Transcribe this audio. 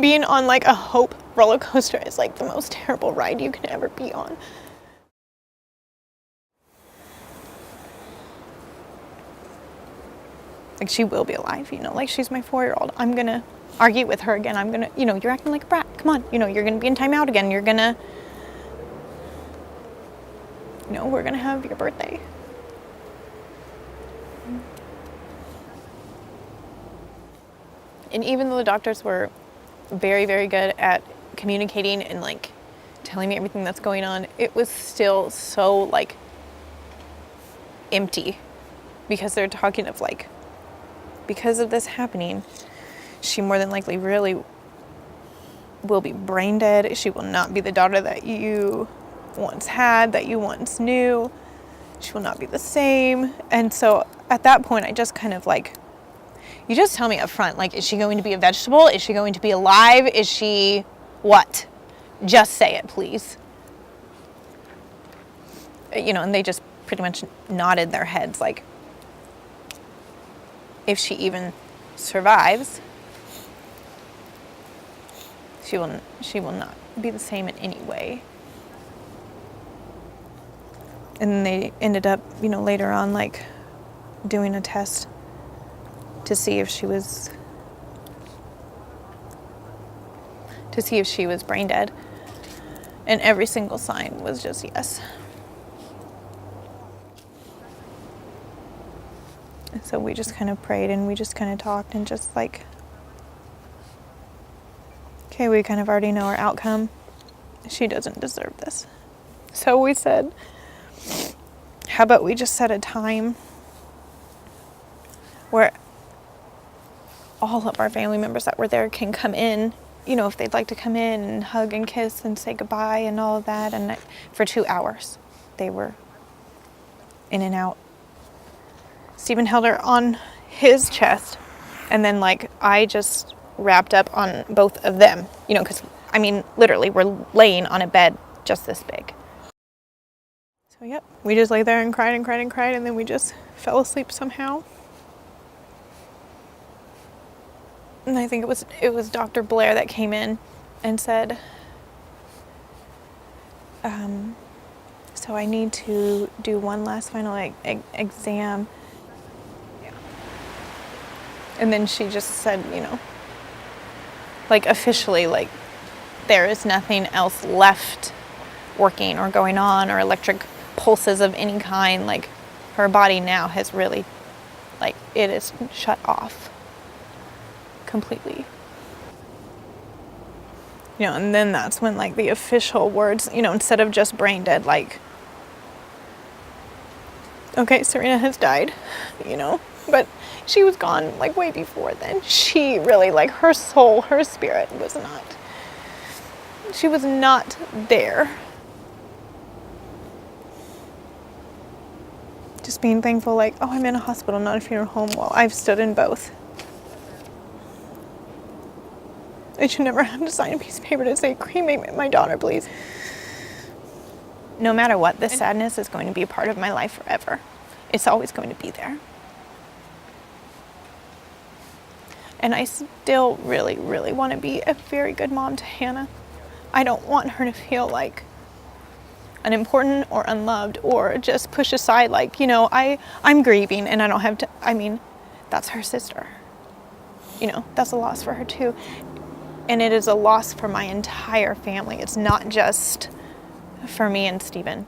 being on like a hope roller coaster is like the most terrible ride you can ever be on. Like, she will be alive, you know, like she's my 4-year-old. I'm gonna argue with her again. I'm gonna, you know, you're acting like a brat. Come on, you know, you're gonna be in timeout again. You're gonna, you know, we're gonna have your birthday. And even though the doctors were very, very good at communicating and like telling me everything that's going on, it was still so like empty, because they're talking of like, because of this happening, she more than likely really will be brain dead. She will not be the daughter that you once had, that you once knew. She will not be the same. And so at that point, I just kind of like, you just tell me up front, like, is she going to be a vegetable? Is she going to be alive? Is she what? Just say it, please. You know, and they just pretty much nodded their heads like, if she even survives, she will not be the same in any way. And then they ended up, you know, later on, like, doing a test to see if she was brain dead. And every single sign was just yes. And so we just kind of prayed and we just kind of talked and just like, okay, we kind of already know our outcome. She doesn't deserve this. So we said, how about we just set a time where all of our family members that were there can come in, you know, if they'd like to come in and hug and kiss and say goodbye and all of that. And for 2 hours, they were in and out. Stephen held her on his chest, and then like I just wrapped up on both of them, you know, because I mean, literally we're laying on a bed just this big. So yep, we just lay there and cried and cried and cried, and then we just fell asleep somehow. And I think it was Dr. Blair that came in and said, so I need to do one last final exam. Yeah. And then she just said, you know, like officially, like there is nothing else left working or going on, or electric pulses of any kind. Like her body now has really, like, it is shut off completely. You know, and then that's when like the official words, you know, instead of just brain dead, like, okay, Serena has died, you know, but she was gone like way before then. She really, like, her soul, her spirit was not, she was not there. Just being thankful, like, oh, I'm in a hospital, not a funeral home. Well, I've stood in both. I should never have to sign a piece of paper to say, cremate my daughter, please. No matter what, this sadness is going to be a part of my life forever. It's always going to be there. And I still really, really want to be a very good mom to Hannah. I don't want her to feel like unimportant or unloved or just pushed aside, like, you know, I'm grieving and I don't have to, I mean, that's her sister. You know, that's a loss for her too. And it is a loss for my entire family. It's not just for me and Stephen.